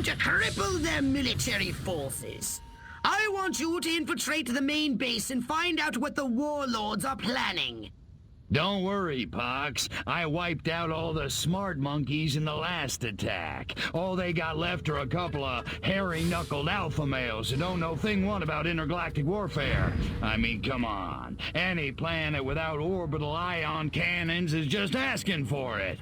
time to cripple their military forces. I want you to infiltrate the main base and find out what the warlords are planning. Don't worry, Pox. I wiped out all the smart monkeys in the last attack. All they got left are a couple of hairy-knuckled alpha males who don't know thing one about intergalactic warfare. I mean, come on. Any planet without orbital ion cannons is just asking for it.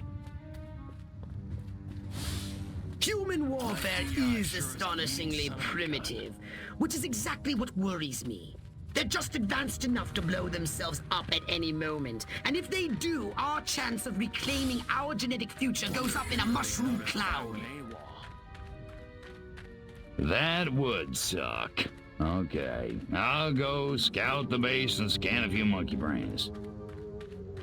Human warfare is astonishingly primitive, which is exactly what worries me. They're just advanced enough to blow themselves up at any moment. And if they do, our chance of reclaiming our genetic future goes up in a mushroom cloud. That would suck. Okay, I'll go scout the base and scan a few monkey brains.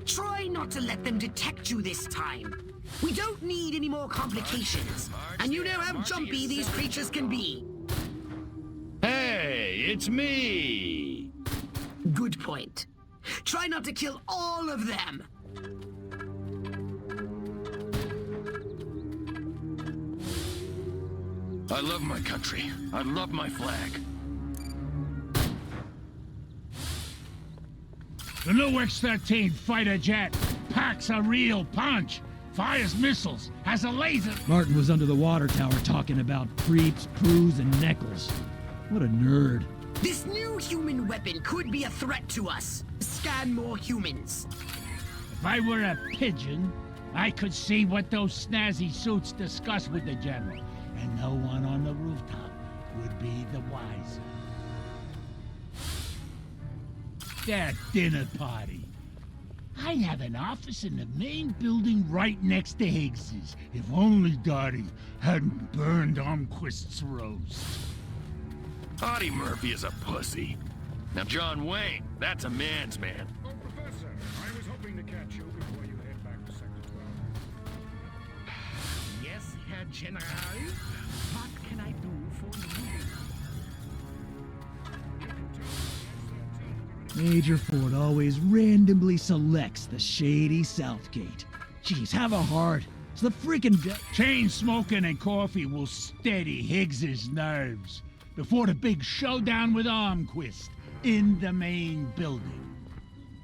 Try not to let them detect you this time. We don't need any more complications. And you know how jumpy these creatures can be. Hey, it's me! Good point. Try not to kill all of them. I love my country. I love my flag. The new X-13 fighter jet packs a real punch. Fires missiles, has a laser. Martin was under the water tower talking about creeps, prues, and neckles. What a nerd. This new human weapon could be a threat to us. Scan more humans. If I were a pigeon, I could see what those snazzy suits discuss with the general, and no one on the rooftop would be the wiser. That dinner party. I'd have an office in the main building right next to Higgs's, if only Dottie hadn't burned Armquist's roast. Audie Murphy is a pussy. Now John Wayne, that's a man's man. Oh, Professor, I was hoping to catch you before you head back to Sector 12. Yes, Herr General. What can I do for you? Major Ford always randomly selects the shady Southgate. Jeez, have a heart. It's the freaking Chain smoking and coffee will steady Higgs's nerves before the big showdown with Armquist in the main building.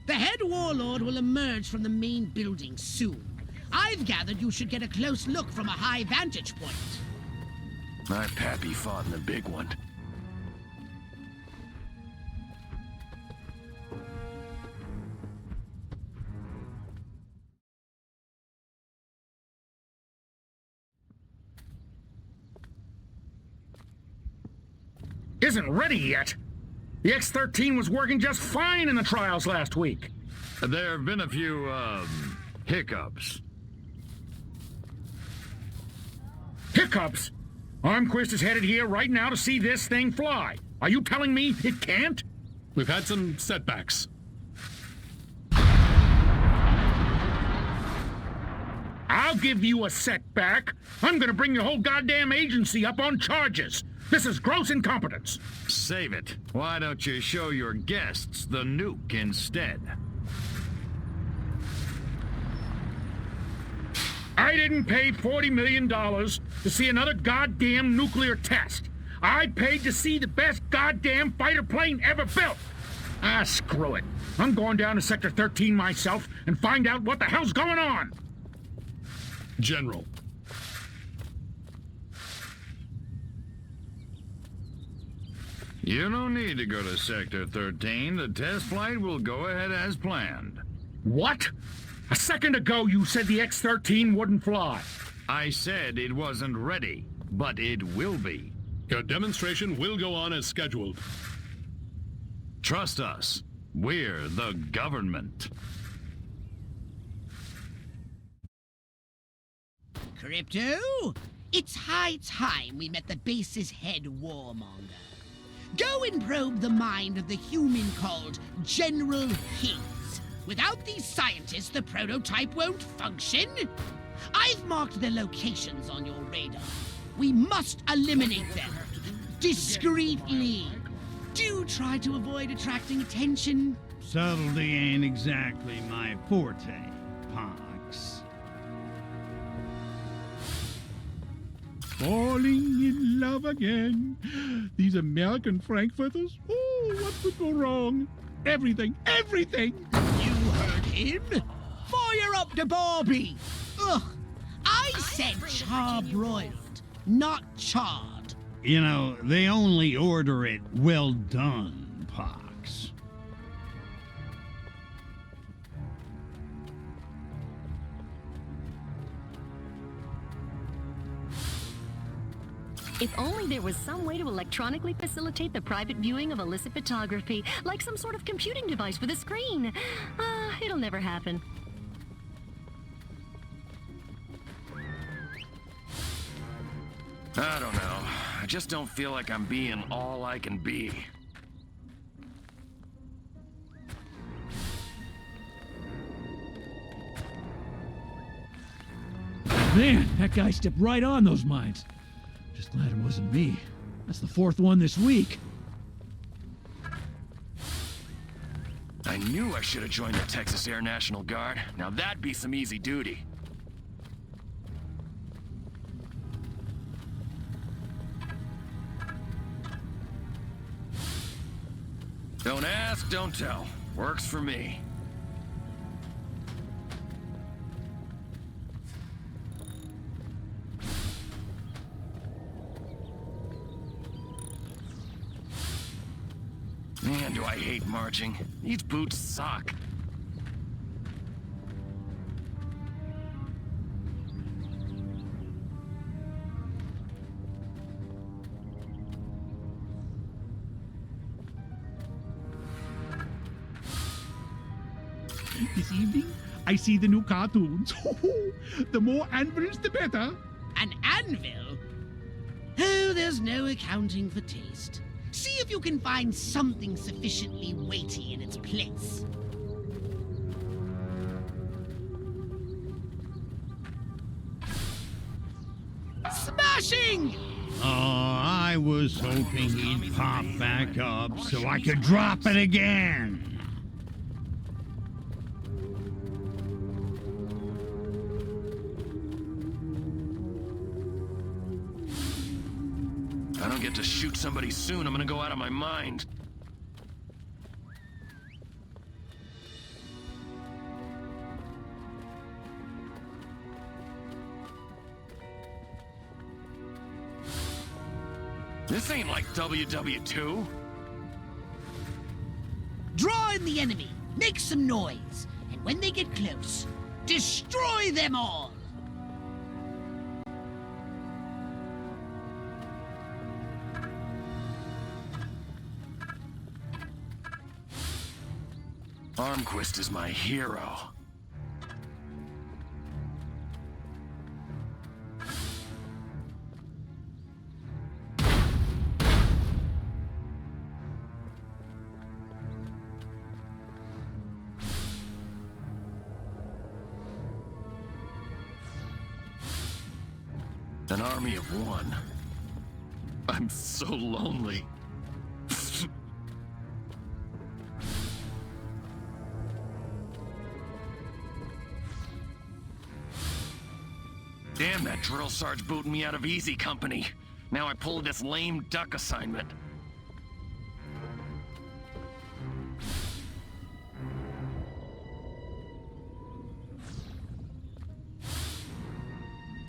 The head warlord will emerge from the main building soon. I've gathered you should get a close look from a high vantage point. My pappy fought in the big one. Isn't ready yet. The X-13 was working just fine in the trials last week. There have been a few, hiccups. Hiccups? Armquist is headed here right now to see this thing fly. Are you telling me it can't? We've had some setbacks. I'll give you a setback. I'm gonna bring your whole goddamn agency up on charges. This is gross incompetence. Save it. Why don't you show your guests the nuke instead? I didn't pay $40 million to see another goddamn nuclear test. I paid to see the best goddamn fighter plane ever built. Ah, screw it. I'm going down to Sector 13 myself and find out what the hell's going on. General. You don't need to go to Sector 13. The test flight will go ahead as planned. What? A second ago you said the X-13 wouldn't fly. I said it wasn't ready, but it will be. Your demonstration will go on as scheduled. Trust us. We're the government. Crypto, it's high time we met the base's head warmonger. Go and probe the mind of the human called General Higgs. Without these scientists, the prototype won't function. I've marked their locations on your radar. We must eliminate them. Discreetly. Do try to avoid attracting attention. Subtlety ain't exactly my forte, Pox. falling in love again. These American Frankfurters? Oh, what could go wrong? Everything, everything! You heard him. Fire up the Barbie. Ugh. I said charbroiled, not charred. You know, they only order it well done, Pox. If only there was some way to electronically facilitate the private viewing of illicit photography, like some sort of computing device with a screen. It'll never happen. I don't know. I just don't feel like I'm being all I can be. Man, that guy stepped right on those mines. Just glad it wasn't me. That's the fourth one this week. I knew I should have joined the Texas Air National Guard. Now that'd be some easy duty. Don't ask, don't tell. Works for me. Man, do I hate marching. These boots suck. This evening, I see the new cartoons. The more anvils, the better. An anvil? Oh, there's no accounting for taste. See if you can find something sufficiently weighty in its place. Smashing! Oh, I was hoping he'd pop back up so I could drop it again. If I don't get to shoot somebody soon, I'm gonna go out of my mind. This ain't like WW2. Draw in the enemy, make some noise, and when they get close, destroy them all! Armquist is my hero. An army of one. I'm so lonely. Damn, that drill sarge booting me out of easy company. Now I pulled this lame duck assignment.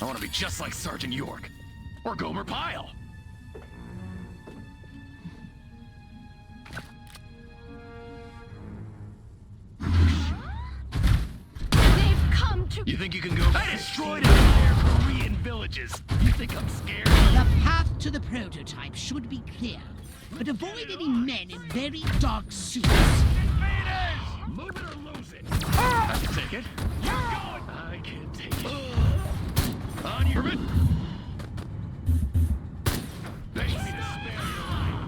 I want to be just like Sergeant York. Or Gomer Pyle. They've come to... You think you can go? I destroyed entire Korean villages. You think I'm scared? The path to the prototype should be clear, but avoid any men in very dark suits. Move it or lose it. I can take it. You're going. I can take it. On your bit. They need to spare your life.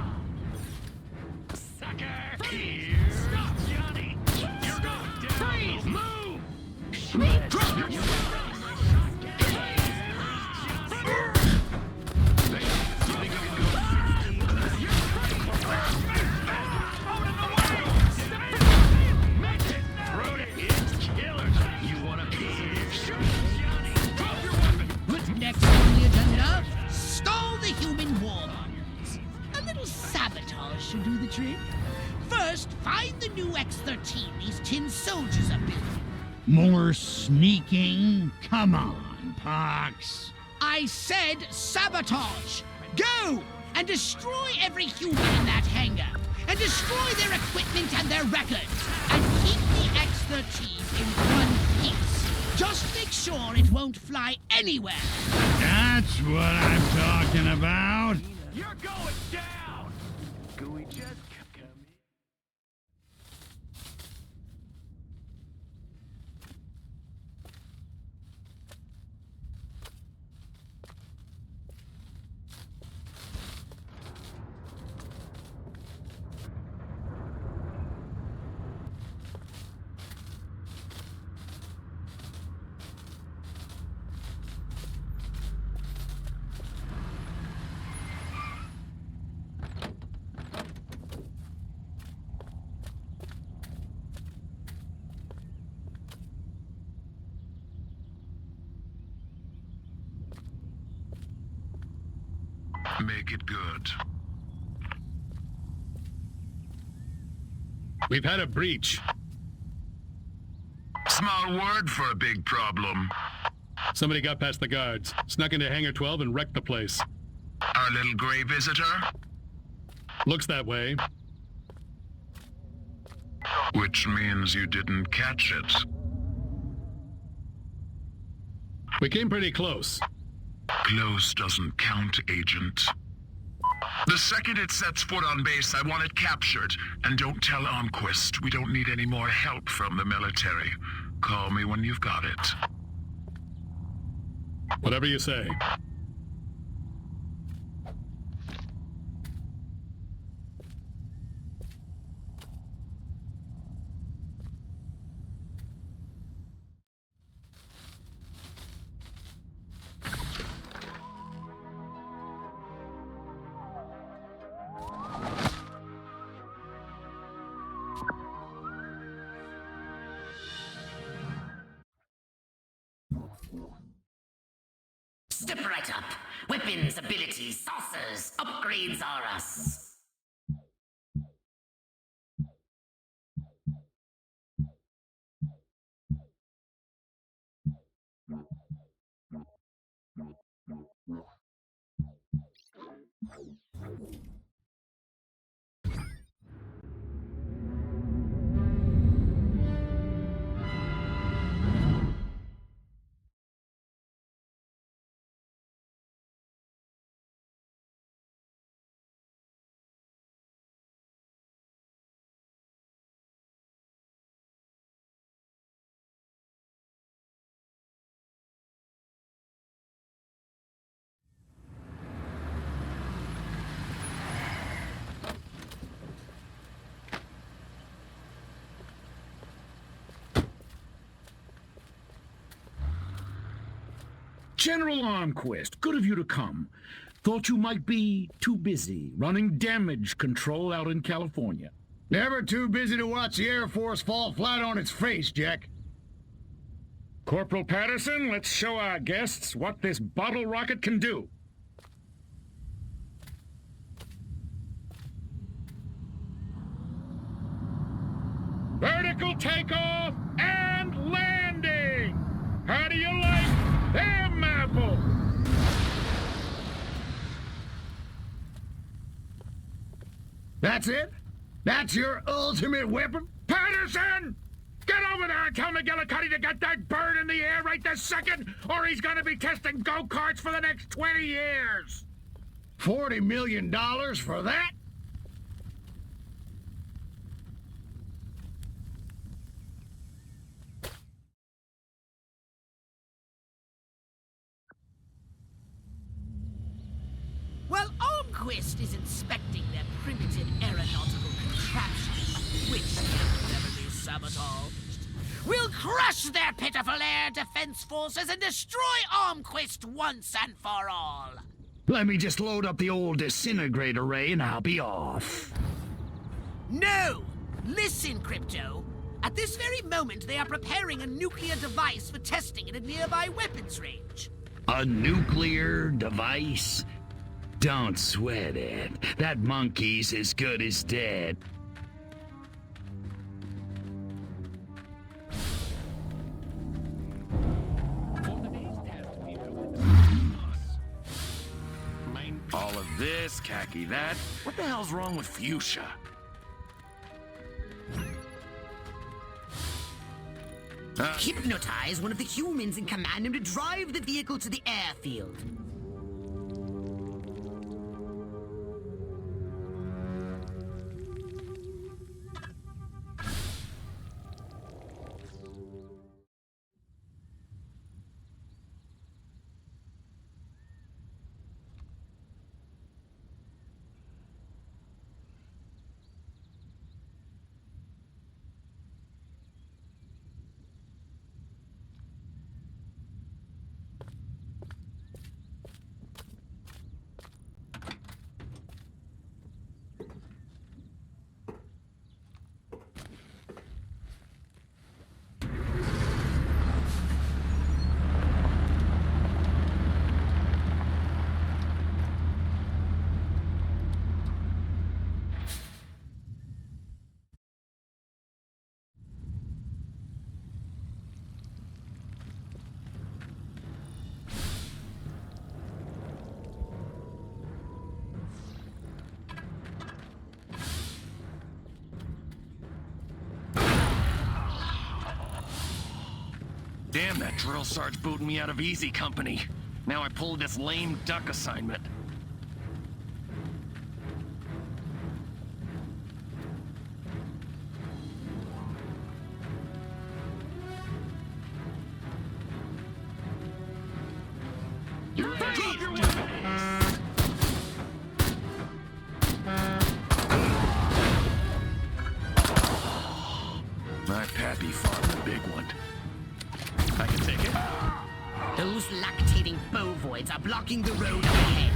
Sucker. Here. Stop, Johnny. You're going down. Freeze. Move. Drop your Next one the human warmongers. A little sabotage should do the trick. First, find the new X-13 these tin soldiers are building. More sneaking? Come on, Pox. I said sabotage! Go! And destroy every human in that hangar! And destroy their equipment and their records! And keep the X-13 in one piece! Just make sure it won't fly anywhere! That's what I'm talking about. You're going down! Gooey just come in. Make it good. We've had a breach. Small word for a big problem. Somebody got past the guards, snuck into Hangar 12 and wrecked the place. Our little gray visitor? Looks that way. Which means you didn't catch it. We came pretty close. Close doesn't count, Agent. The second it sets foot on base, I want it captured. And don't tell Armquist. We don't need any more help from the military. Call me when you've got it. Whatever you say. Step right up. Weapons, abilities, saucers, upgrades are us. General Armquist, good of you to come. Thought you might be too busy running damage control out in California. Never too busy to watch the Air Force fall flat on its face, Jack. Corporal Patterson, let's show our guests what this bottle rocket can do. Vertical takeoff and landing! How do you like them apples? That's it? That's your ultimate weapon? Patterson! Get over there and tell McGillicuddy to get that bird in the air right this second, or he's gonna be testing go-karts for the next 20 years! $40 million for that? While Armquist is inspecting their primitive aeronautical contraptions, which can never be sabotaged, we'll crush their pitiful air defense forces and destroy Armquist once and for all. Let me just load up the old disintegrate array and I'll be off. No! Listen, Crypto. At this very moment, they are preparing a nuclear device for testing at a nearby weapons range. A nuclear device? Don't sweat it. That monkey's as good as dead. All of this, khaki that. What the hell's wrong with Fuchsia? Hypnotize one of the humans and command him to drive the vehicle to the airfield. Damn, that drill sarge booted me out of easy company. Now I pulled this lame duck assignment. My pappy farmed the big one. I can take it. Those lactating bovoids are blocking the road ahead.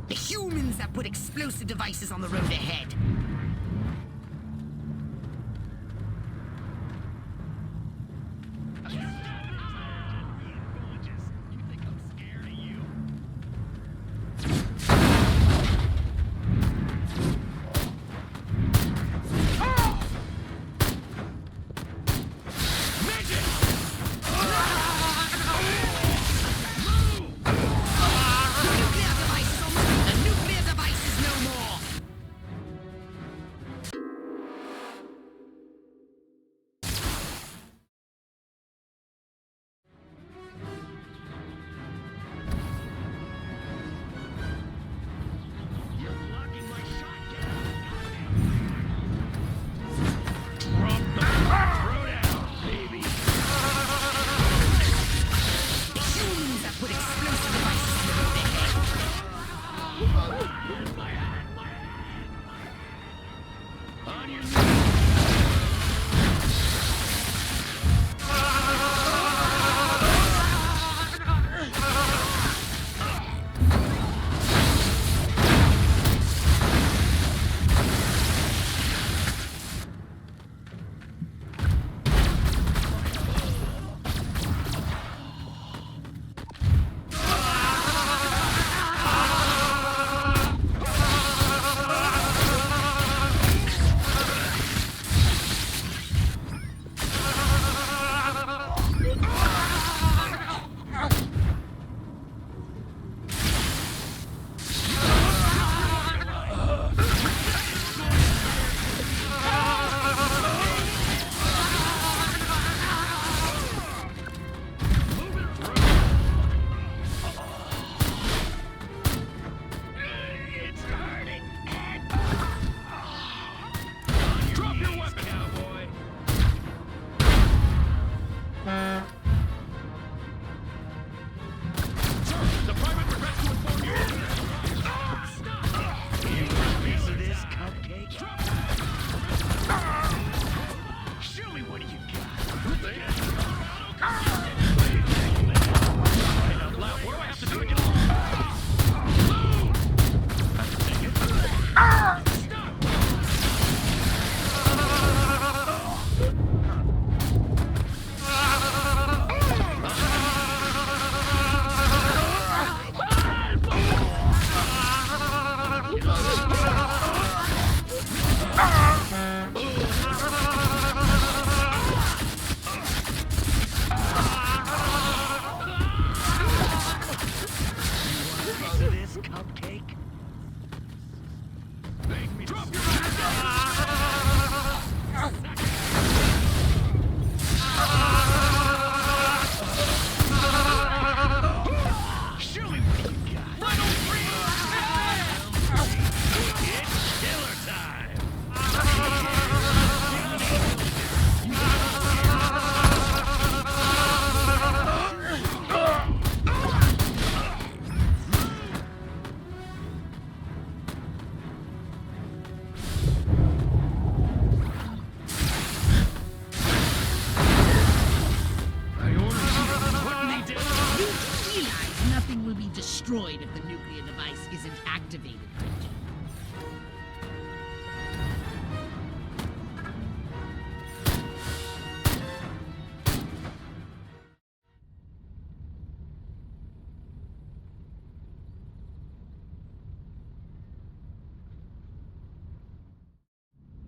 The humans that put explosive devices on the road ahead.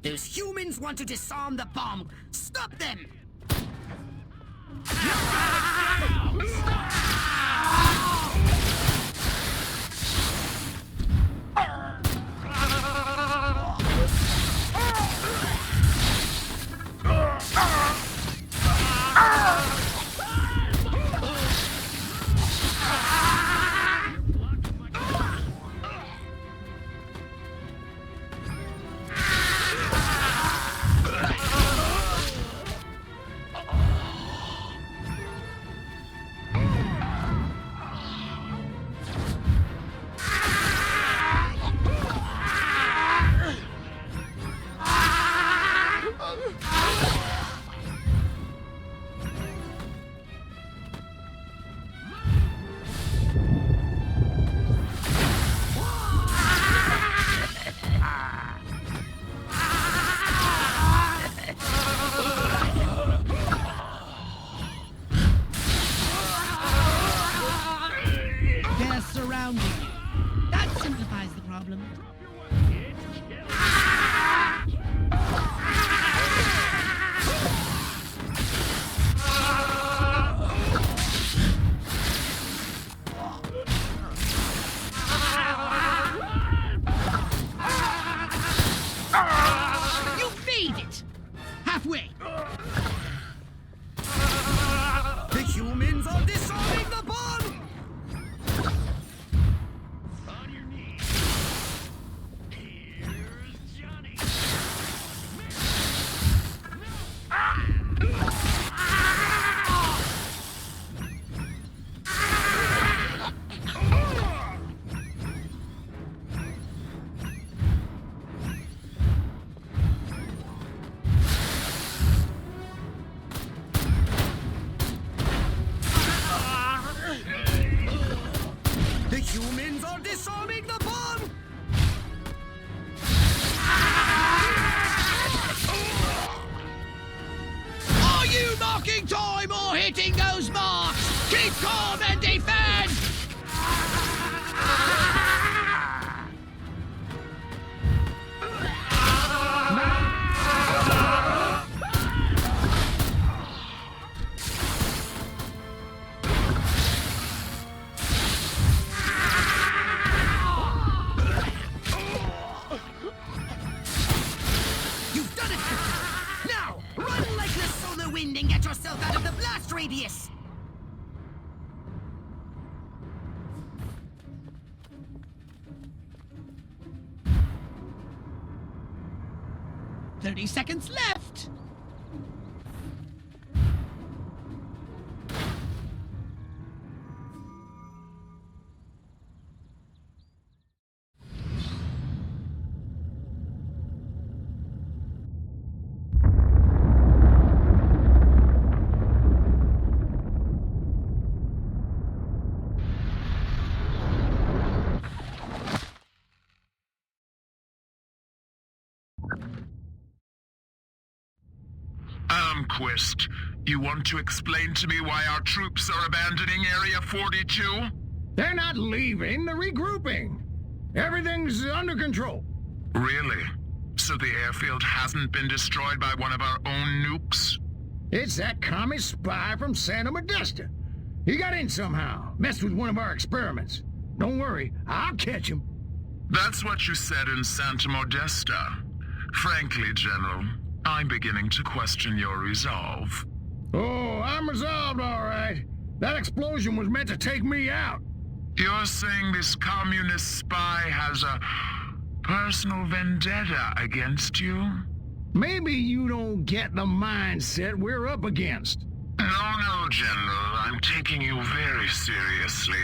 Those humans want to disarm the bomb. Stop them! They're surrounding you. That simplifies the problem. You made it! Halfway! The humans are disarming the bomb! On your knees. Here's Johnny. The humans are disarming the bomb! Are you marking time or hitting those marks? Keep calm and defend! You've done it! Now, run like the solar wind and get yourself out of the blast radius! 30 seconds left! Armquist, you want to explain to me why our troops are abandoning Area 42? They're not leaving, they're regrouping. Everything's under control. Really? So the airfield hasn't been destroyed by one of our own nukes? It's that commie spy from Santa Modesta. He got in somehow, messed with one of our experiments. Don't worry, I'll catch him. That's what you said in Santa Modesta. Frankly, General, I'm beginning to question your resolve. Oh, I'm resolved, all right. That explosion was meant to take me out. You're saying this communist spy has a personal vendetta against you? Maybe you don't get the mindset we're up against. No, General. I'm taking you very seriously.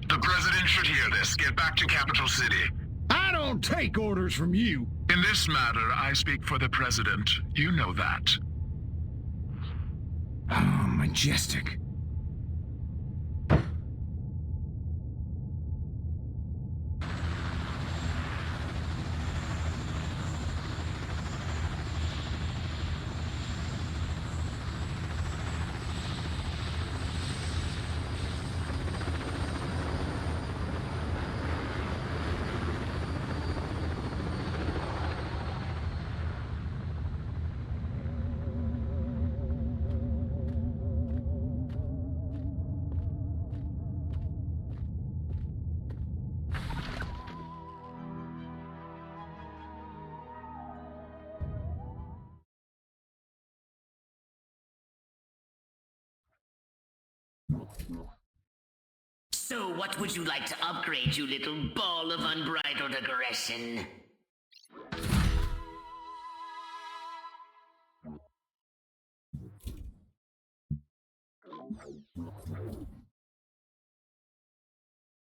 The President should hear this. Get back to Capital City. I don't take orders from you. In this matter, I speak for the President. You know that. Oh, Majestic. So what would you like to upgrade, you little ball of unbridled aggression?